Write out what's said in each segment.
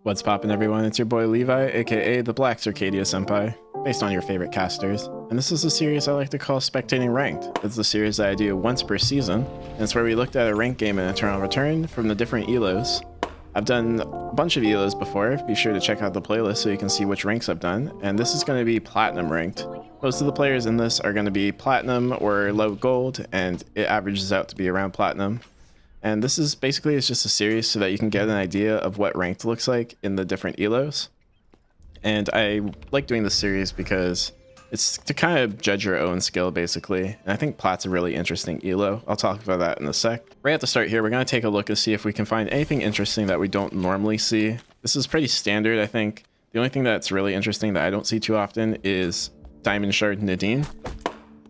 What's poppin', everyone? It's your boy Levi, aka the Black Circadia Senpai, based on your favorite casters. And this is a series I like to call Spectating Ranked. It's a series that I do once per season, and it's where we looked at a ranked game in Eternal Return from the different ELOs. I've done a bunch of ELOs before, be sure to check out the playlist so you can see which ranks I've done, and this is going to be Platinum ranked. Most of the players in this are going to be Platinum or low Gold, and it averages out to be around Platinum. And this is basically, it's just a series so that you can get an idea of what ranked looks like in the different ELOs. And I like doing this series because it's to kind of judge your own skill, basically. And I think Plat's a really interesting ELO. I'll talk about that in a sec. Right at the start here, we're going to take a look and see if we can find anything interesting that we don't normally see. This is pretty standard, I think. The only thing that's really interesting that I don't see too often is Diamond Shard Nadine.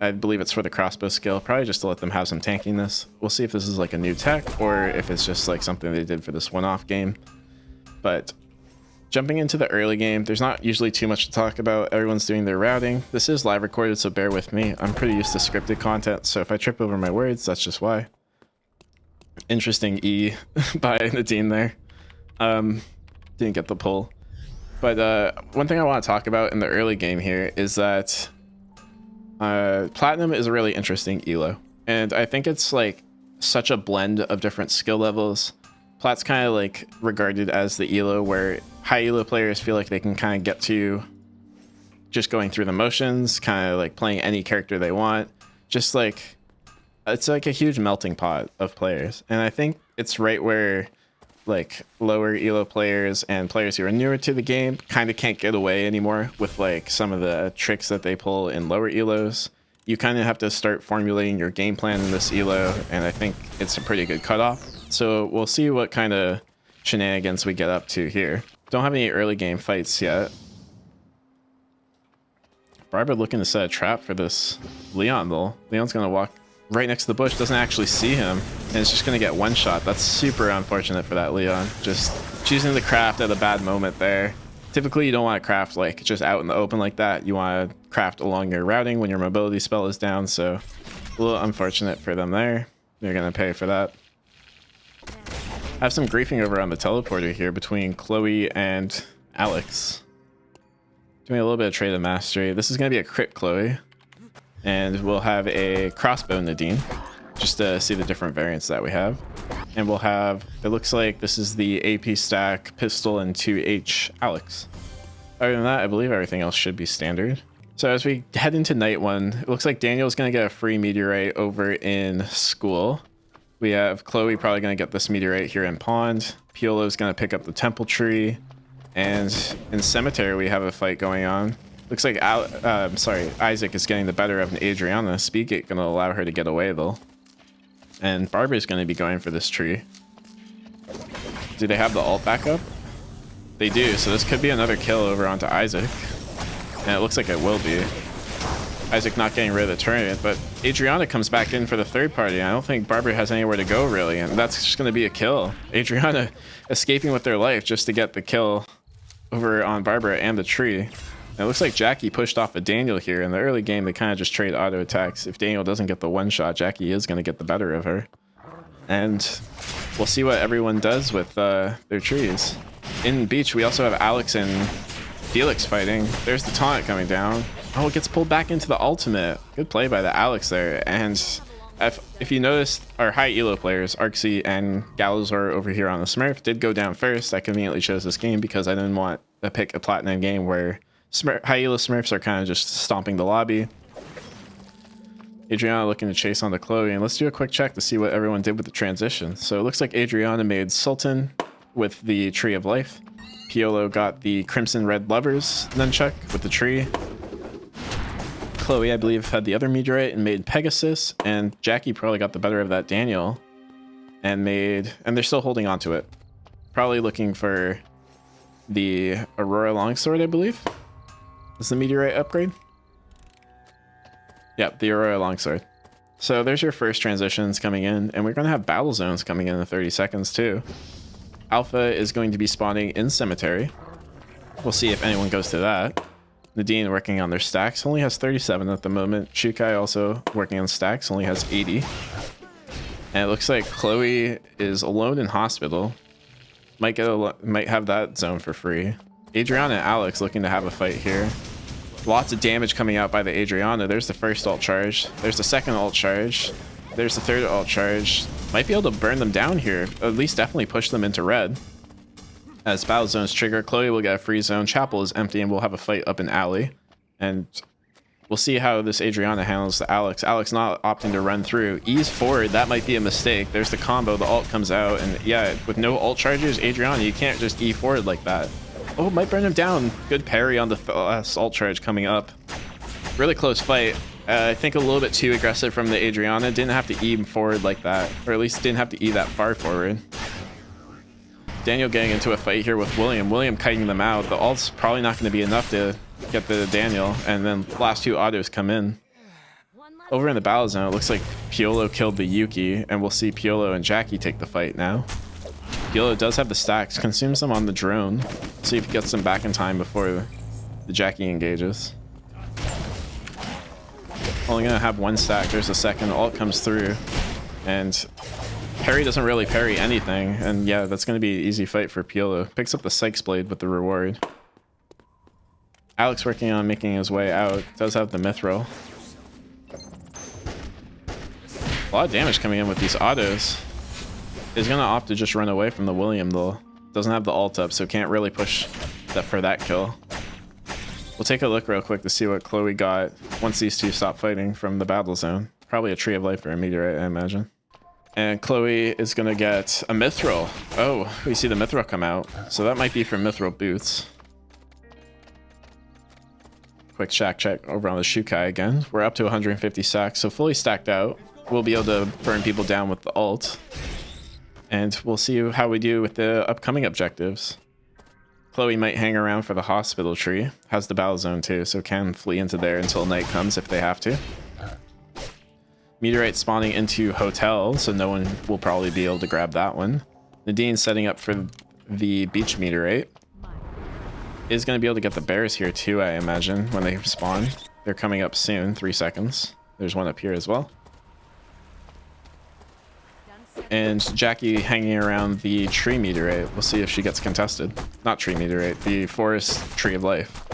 I believe it's for the crossbow skill, probably just to let them have some tankiness. We'll see if this is like a new tech or if it's just like something they did for this one-off game. But jumping into the early game, there's not usually too much to talk about. Everyone's doing their routing. This is live recorded, so bear with me. I'm pretty used to scripted content, so if I trip over my words, that's just why. Interesting E by Nadine there. Didn't get the pull. But one thing I want to talk about in the early game here is that Platinum is a really interesting ELO, and I think it's like such a blend of different skill levels. Plat's kind of like regarded as the ELO where high ELO players feel like they can kind of get to just going through the motions, kind of like playing any character they want. Just like, it's like a huge melting pot of players, and I think it's right where like lower ELO players and players who are newer to the game kind of can't get away anymore with like some of the tricks that they pull in lower ELOs. You kind of have to start formulating your game plan in this ELO, and I think it's a pretty good cutoff. So we'll see what kind of shenanigans we get up to here. Don't have any early game fights yet. Barbara looking to set a trap for this Leon though. Leon's gonna walk right next to the bush, doesn't actually see him, and it's just gonna get one shot. That's super unfortunate for that Leon. Just choosing to craft at a bad moment there. Typically you don't want to craft like just out in the open like that. You want to craft along your routing when your mobility spell is down, so a little unfortunate for them there. They're gonna pay for that. I have some griefing over on the teleporter here between Chloe and Alex. Doing a little bit of trade of mastery. This is gonna be a crit Chloe. And we'll have a crossbow Nadine, just to see the different variants that we have. And we'll have, it looks like this is the AP stack pistol and 2H Alex. Other than that, I believe everything else should be standard. So as we head into night one, it looks like Daniel's gonna get a free meteorite over in school. We have Chloe probably gonna get this meteorite here in Pond. Piolo's gonna pick up the temple tree. And in cemetery, we have a fight going on. Looks like Isaac is getting the better of an Adriana. Speedgate gonna allow her to get away though. And Barbara's gonna be going for this tree. Do they have the ult back up? They do, so this could be another kill over onto Isaac. And it looks like it will be. Isaac not getting rid of the tournament, but Adriana comes back in for the third party. I don't think Barbara has anywhere to go really, and that's just gonna be a kill. Adriana escaping with their life just to get the kill over on Barbara and the tree. It looks like Jackie pushed off of Daniel here. In the early game, they kind of just trade auto attacks. If Daniel doesn't get the one shot, Jackie is going to get the better of her. And we'll see what everyone does with their trees. In Beach, we also have Alex and Felix fighting. There's the taunt coming down. Oh, it gets pulled back into the ultimate. Good play by the Alex there. And if you notice, our high elo players, Arxie and Galazor over here on the Smurf, did go down first. I conveniently chose this game because I didn't want to pick a platinum game where high elo Smurfs are kind of just stomping the lobby. Adriana looking to chase on the Chloe, and let's do a quick check to see what everyone did with the transition. So it looks like Adriana made Sultan with the Tree of Life. Piolo got the Crimson Red Lovers nunchuck with the tree. Chloe, I believe, had the other meteorite and made Pegasus, and Jackie probably got the better of that Daniel and they're still holding on to it. Probably looking for the Aurora Longsword, I believe. Is the meteorite upgrade? Yep, the Aurora Longsword. So there's your first transitions coming in, and we're going to have battle zones coming in 30 seconds too. Alpha is going to be spawning in Cemetery. We'll see if anyone goes to that. Nadine working on their stacks, only has 37 at the moment. Shukai also working on stacks, only has 80. And it looks like Chloe is alone in hospital. Might have that zone for free. Adriana and Alex looking to have a fight here. Lots of damage coming out by the Adriana. There's the first ult charge. There's the second ult charge. There's the third ult charge. Might be able to burn them down here. At least definitely push them into red. As battle zones trigger, Chloe will get a free zone. Chapel is empty and we'll have a fight up in alley. And we'll see how this Adriana handles the Alex. Alex not opting to run through. Ease forward, that might be a mistake. There's the combo, the ult comes out. And yeah, with no ult charges, Adriana, you can't just E forward like that. Oh, might burn him down. Good parry on the last ult charge coming up. Really close fight. I think a little bit too aggressive from the Adriana. Didn't have to E forward like that. Or at least didn't have to E that far forward. Daniel getting into a fight here with William. William kiting them out. The ult's probably not going to be enough to get the Daniel. And then the last two autos come in. Over in the battle zone, it looks like Piolo killed the Yuki. And we'll see Piolo and Jackie take the fight now. Piolo does have the stacks. Consumes them on the drone. See if he gets them back in time before the Jackie engages. Only going to have one stack. There's a second. Ult comes through. And parry doesn't really parry anything, and yeah, that's going to be an easy fight for Piolo. Picks up the Sykes Blade with the reward. Alex working on making his way out. Does have the Mithril. A lot of damage coming in with these autos. Is going to opt to just run away from the William though. Doesn't have the ult up, so can't really push that for that kill. We'll take a look real quick to see what Chloe got once these two stop fighting from the battle zone. Probably a Tree of Life or a Meteorite, I imagine. And Chloe is going to get a Mithril. Oh, we see the Mithril come out. So that might be for Mithril boots. Quick shack check over on the Shukai again. We're up to 150 stacks, so fully stacked out. We'll be able to burn people down with the ult. And we'll see how we do with the upcoming objectives. Chloe might hang around for the hospital tree. Has the battle zone too, so can flee into there until night comes if they have to. Meteorite spawning into hotel, so no one will probably be able to grab that one. Nadine setting up for the beach meteorite. Is going to be able to get the bears here too, I imagine, when they spawn. They're coming up soon, 3 seconds. There's one up here as well. And Jackie hanging around the tree meteorite. We'll see if she gets contested. Not tree meteorite, the forest tree of life.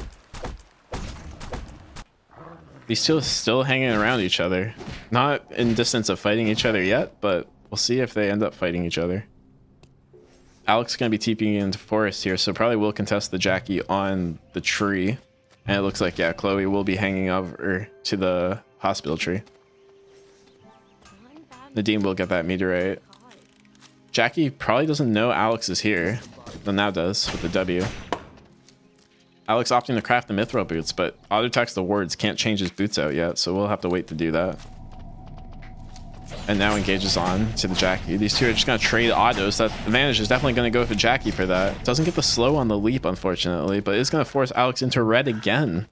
These two are still hanging around each other. Not in distance of fighting each other yet, but we'll see if they end up fighting each other. Alex is going to be TPing into forest here, so probably will contest the Jackie on the tree. And it looks like, yeah, Chloe will be hanging over to the hospital tree. Nadine will get that meteorite. Jackie probably doesn't know Alex is here. Well, now does with the W. Alex opting to craft the Mithril boots, but auto text the words can't change his boots out yet, so we'll have to wait to do that. And now engages on to the Jackie. These two are just going to trade autos. That advantage is definitely going to go for Jackie for that. Doesn't get the slow on the leap, unfortunately, but it's going to force Alex into red again.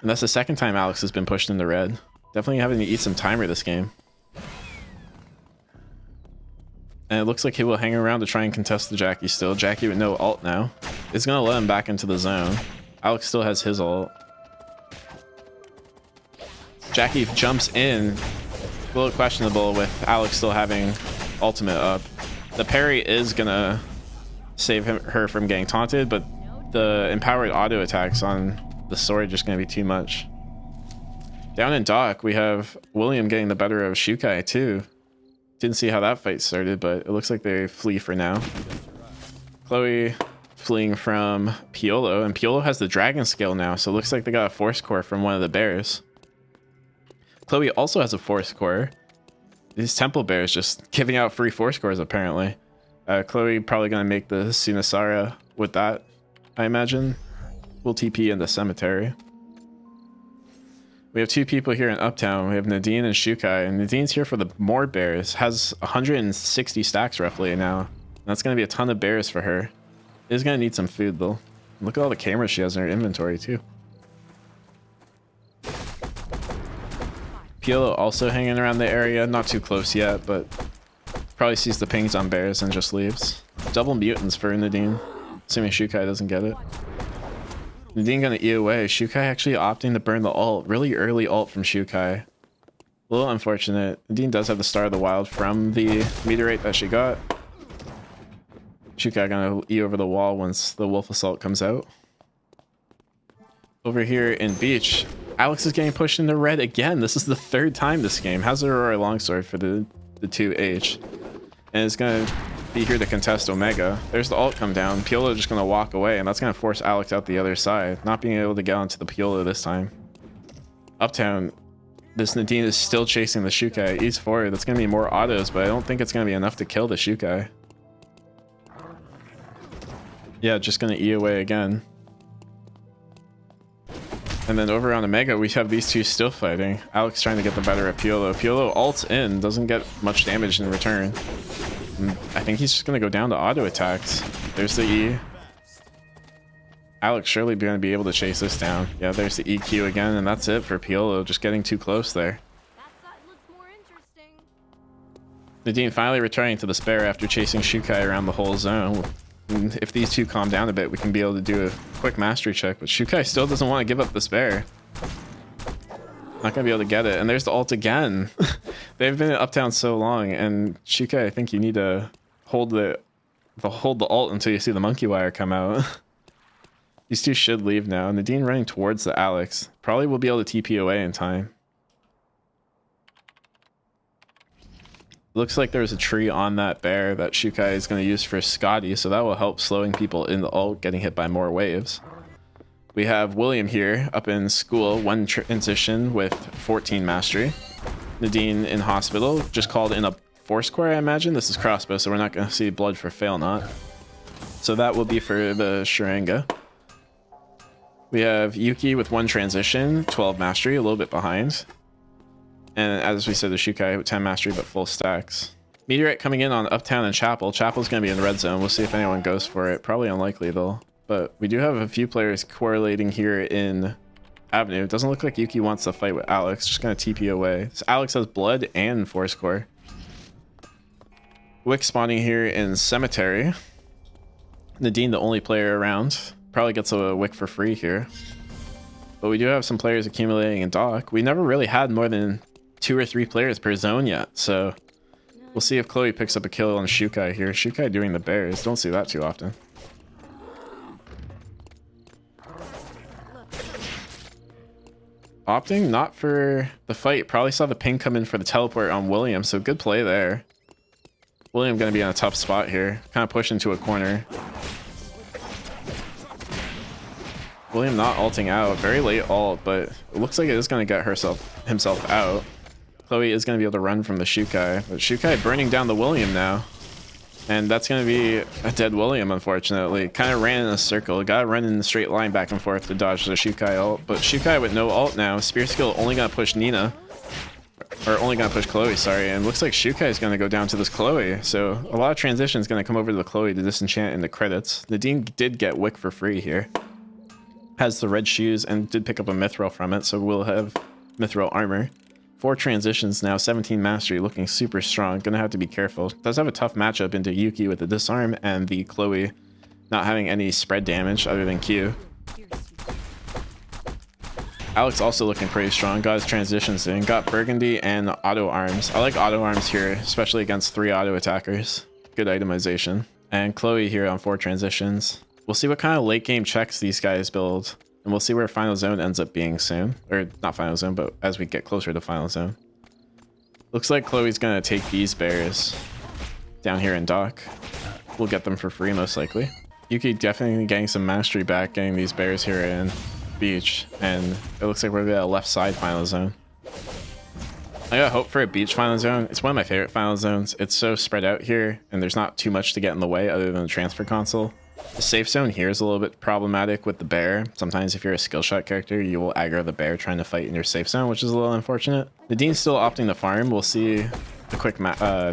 And that's the second time Alex has been pushed into red. Definitely having to eat some timer this game. And it looks like he will hang around to try and contest the Jackie still. Jackie with no ult now. It's going to let him back into the zone. Alex still has his ult. Jackie jumps in. A little questionable with Alex still having ultimate up. The parry is going to save her from getting taunted, but the empowered auto attacks on the sword just going to be too much. Down in dock, we have William getting the better of Shukai too. Didn't see how that fight started, but it looks like they flee for now. Chloe fleeing from Piolo, and Piolo has the dragon scale now, so it looks like they got a force core from one of the bears. Chloe also has a force core. These temple bears just giving out free force cores apparently. Chloe probably gonna make the Sunasara with that, I imagine. We'll TP in the cemetery. We have two people here in Uptown. We have Nadine and Shukai, and Nadine's here for the more bears. Has 160 stacks roughly now. And that's going to be a ton of bears for her. Is going to need some food though. Look at all the cameras she has in her inventory too. Piolo also hanging around the area. Not too close yet, but probably sees the pings on bears and just leaves. Double mutants for Nadine. Assuming Shukai doesn't get it. Nadine gonna E away. Shukai actually opting to burn the ult. Really early ult from Shukai. A little unfortunate. Nadine does have the Star of the Wild from the meteorite that she got. Shukai gonna E over the wall once the Wolf Assault comes out. Over here in Beach, Alex is getting pushed into red again. This is the third time this game. How's the Aurora Longsword for the 2H? And it's gonna be here to contest Omega. There's the ult come down. Piolo just gonna walk away, and that's gonna force Alex out the other side. Not being able to get onto the Piolo this time. Uptown, this Nadine is still chasing the Shukai. East forward. That's gonna be more autos, but I don't think it's gonna be enough to kill the Shukai. Yeah, just gonna E away again. And then over on Omega, we have these two still fighting. Alex trying to get the better of Piolo. Piolo ults in, doesn't get much damage in return. And I think he's just gonna go down to auto attacks. There's the E. Alex surely gonna be able to chase this down. Yeah, there's the EQ again, and that's it for Piolo, just getting too close there. That side looks more interesting. Nadine finally returning to the spare after chasing Shukai around the whole zone. And if these two calm down a bit, we can be able to do a quick mastery check, but Shukai still doesn't want to give up the spare. Not gonna be able to get it, and there's the ult again. They've been at Uptown so long, and Shukai, I think you need to hold the ult until you see the monkey wire come out. These two should leave now. Nadine running towards the Alex. Probably will be able to TP away in time. Looks like there's a tree on that bear that Shukai is going to use for Scotty, so that will help slowing people in the ult, getting hit by more waves. We have William here up in school, one transition with 14 mastery. Nadine in hospital, just called in a force core, I imagine. This is crossbow, so we're not going to see blood for fail not. So that will be for the Sharinga. We have Yuki with one transition, 12 mastery, a little bit behind. And as we said, the Shukai with 10 mastery, but full stacks. Meteorite coming in on Uptown and Chapel. Chapel's going to be in the red zone. We'll see if anyone goes for it. Probably unlikely, though. But we do have a few players correlating here in Avenue. It doesn't look like Yuki wants to fight with Alex. Just going to TP away. So Alex has blood and force core. Wick spawning here in Cemetery. Nadine, the only player around. Probably gets a Wick for free here. But we do have some players accumulating in Dock. We never really had more than 2 or 3 players per zone yet, so we'll see if Chloe picks up a kill on Shukai here. Shukai doing the bears. Don't see that too often. Opting not for the fight. Probably saw the ping come in for the teleport on William, so good play there. William going to be in a tough spot here. Kind of push into a corner. William not ulting out. Very late ult, but it looks like it is going to get himself out. Chloe is going to be able to run from the Shukai, but Shukai burning down the William now. And that's going to be a dead William, unfortunately. Kind of ran in a circle. Got to run in a straight line back and forth to dodge the Shukai ult. But Shukai with no ult now. Spear skill only going to push Nina. Or only going to push Chloe, sorry. And looks like Shukai is going to go down to this Chloe. So a lot of transition is going to come over to the Chloe to disenchant in the credits. Nadine did get Wick for free here. Has the red shoes and did pick up a Mithril from it, so we'll have Mithril armor. 4 transitions now, 17 mastery, looking super strong. Gonna have to be careful. Does have a tough matchup into Yuki with the disarm and the Chloe not having any spread damage other than Q. Alex also looking pretty strong. Got his transitions in. Got Burgundy and auto arms. I like auto arms here, especially against 3 auto attackers. Good itemization. And Chloe here on 4 transitions. We'll see what kind of late game checks these guys build. And we'll see where Final Zone ends up being soon. Or not Final Zone, but as we get closer to Final Zone. Looks like Chloe's going to take these bears down here in Dock. We'll get them for free, most likely. Yuki definitely getting some mastery back, getting these bears here in Beach. And it looks like we're going to left side Final Zone. I got hope for a Beach Final Zone. It's one of my favorite Final Zones. It's so spread out here, and there's not too much to get in the way other than the transfer console. The safe zone here is a little bit problematic with the bear. Sometimes if you're a skill shot character, you will aggro the bear trying to fight in your safe zone, which is a little unfortunate. Nadine's still opting to farm. We'll see a quick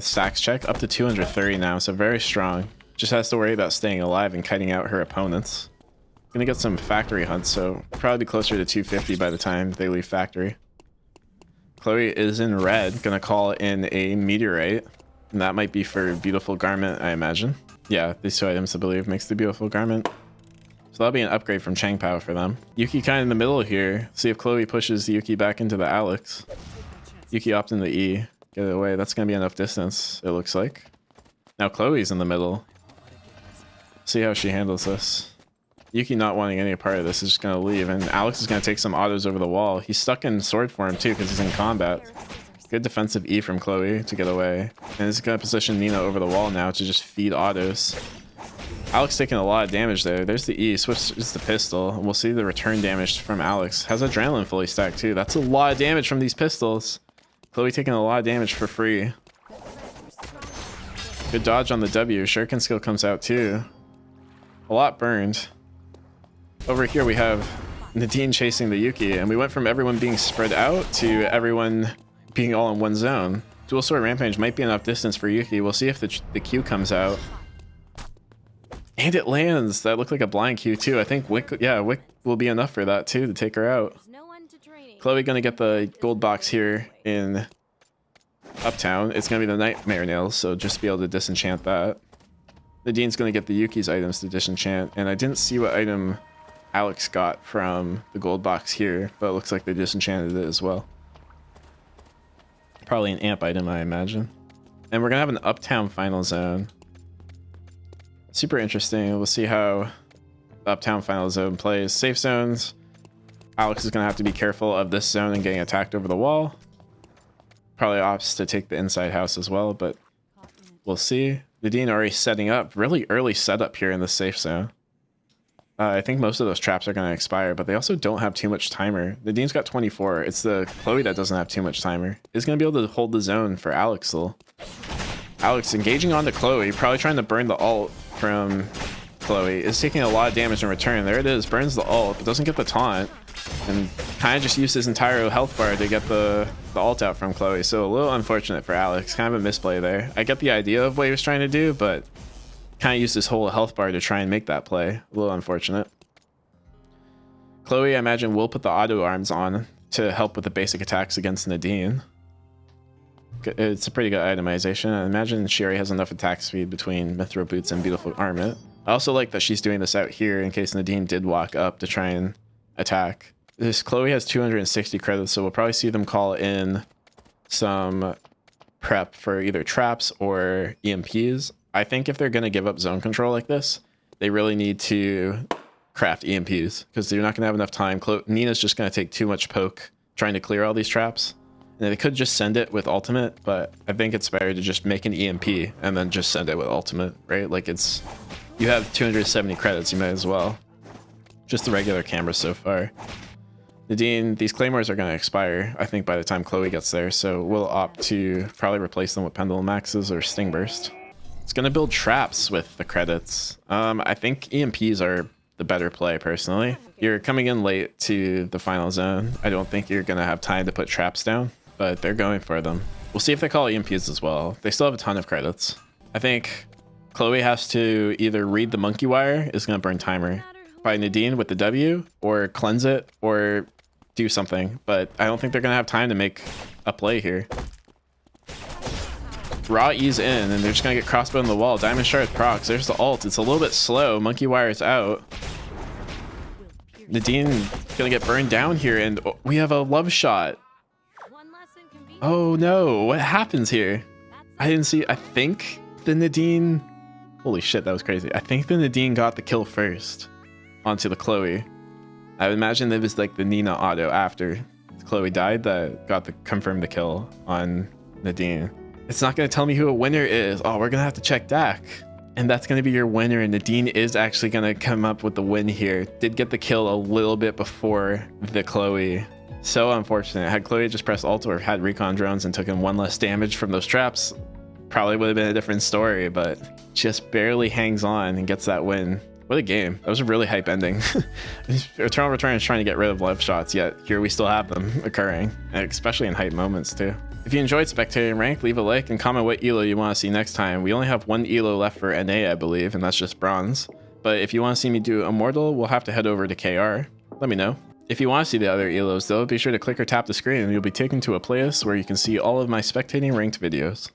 stacks check. Up to 230 now, so very strong. Just has to worry about staying alive and kiting out her opponents. Gonna get some factory hunts, so probably be closer to 250 by the time they leave factory. Chloe is in red, gonna call in a meteorite. And that might be for beautiful garment, I imagine. Yeah, these 2 items, I believe, makes the beautiful garment. So that'll be an upgrade from Chang Pao for them. Yuki kind of in the middle here. See if Chloe pushes Yuki back into the Alex. Yuki opting the E. Get it away. That's going to be enough distance, it looks like. Now Chloe's in the middle. See how she handles this. Yuki not wanting any part of this is just going to leave, and Alex is going to take some autos over the wall. He's stuck in sword form too because he's in combat. Good defensive E from Chloe to get away. And it's going to position Nina over the wall now to just feed autos. Alex taking a lot of damage there. There's the E, switches the pistol. We'll see the return damage from Alex. Has adrenaline fully stacked too. That's a lot of damage from these pistols. Chloe taking a lot of damage for free. Good dodge on the W. Shuriken skill comes out too. A lot burned. Over here we have Nadine chasing the Yuki, and we went from everyone being spread out to everyone being all in one zone. Dual sword rampage might be enough distance for Yuki. We'll see if the Q comes out. And it lands. That looked like a blind Q too. I think Wick, yeah, Wick will be enough for that too to take her out. Chloe gonna get the gold box here in Uptown. It's gonna be the nightmare nails, so just be able to disenchant that. Nadine's gonna get the Yuki's items to disenchant, and I didn't see what item Alex got from the gold box here, but it looks like they disenchanted it as well. Probably an amp item, I imagine. And we're gonna have an Uptown final zone. Super interesting. We'll see how the Uptown final zone plays. Safe zones. Alex is gonna have to be careful of this zone and getting attacked over the wall. Probably opts to take the inside house as well, but we'll see. Nadine already setting up. Really early setup here in the safe zone. I think most of those traps are going to expire, but they also don't have too much timer. Nadine's got 24. It's the Chloe that doesn't have too much timer. Is going to be able to hold the zone for Alex though. Alex engaging onto Chloe, probably trying to burn the ult from Chloe. Is taking a lot of damage in return. There it is, burns the ult, but doesn't get the taunt. And kind of just used his entire health bar to get the ult out from Chloe. So a little unfortunate for Alex. Kind of a misplay there. I get the idea of what he was trying to do, but kind of used his whole health bar to try and make that play. A little unfortunate. Chloe, I imagine, will put the auto arms on to help with the basic attacks against Nadine. It's a pretty good itemization. I imagine Sherry has enough attack speed between Mithril Boots and Beautiful Armament. I also like that she's doing this out here in case Nadine did walk up to try and attack. This Chloe has 260 credits, so we'll probably see them call in some prep for either traps or EMPs. I think if they're going to give up zone control like this, they really need to craft EMPs because they're not going to have enough time. Nina's just going to take too much poke trying to clear all these traps. And they could just send it with ultimate, but I think it's better to just make an EMP and then just send it with ultimate, right? Like it's, you have 270 credits, you might as well. Just the regular cameras so far. Nadine, these claymores are going to expire, I think, by the time Chloe gets there, so we'll opt to probably replace them with Pendulum Maxes or Sting Burst. It's going to build traps with the credits. I think EMPs are the better play, personally. You're coming in late to the final zone. I don't think you're going to have time to put traps down, but they're going for them. We'll see if they call EMPs as well. They still have a ton of credits. I think Chloe has to either read the monkey wire, is going to burn timer, by Nadine with the W, or cleanse it, or do something, but I don't think they're gonna have time to make a play here. Raw E's in, and they're just gonna get crossbow on the wall. Diamond Shard procs. There's the ult. It's a little bit slow. Monkey wire's out. Nadine gonna get burned down here, and we have a love shot. Oh no, what happens here? I didn't see. I think the Nadine. Holy shit, that was crazy. I think the Nadine got the kill first onto the Chloe. I would imagine it was like the Nina auto after Chloe died that got the confirmed the kill on Nadine. It's not going to tell me who a winner is. Oh, we're going to have to check DAC. And that's going to be your winner. And Nadine is actually going to come up with the win here. Did get the kill a little bit before the Chloe. So unfortunate. Had Chloe just pressed ult or had recon drones and taken one less damage from those traps, probably would have been a different story, but just barely hangs on and gets that win. What a game. That was a really hype ending. Eternal Return is trying to get rid of love shots, yet here we still have them occurring, especially in hype moments too. If you enjoyed Spectating Rank, leave a like and comment what elo you want to see next time. We only have one elo left for NA, I believe, and that's just bronze. But if you want to see me do Immortal, we'll have to head over to KR. Let me know. If you want to see the other elos though, be sure to click or tap the screen and you'll be taken to a playlist where you can see all of my Spectating Ranked videos.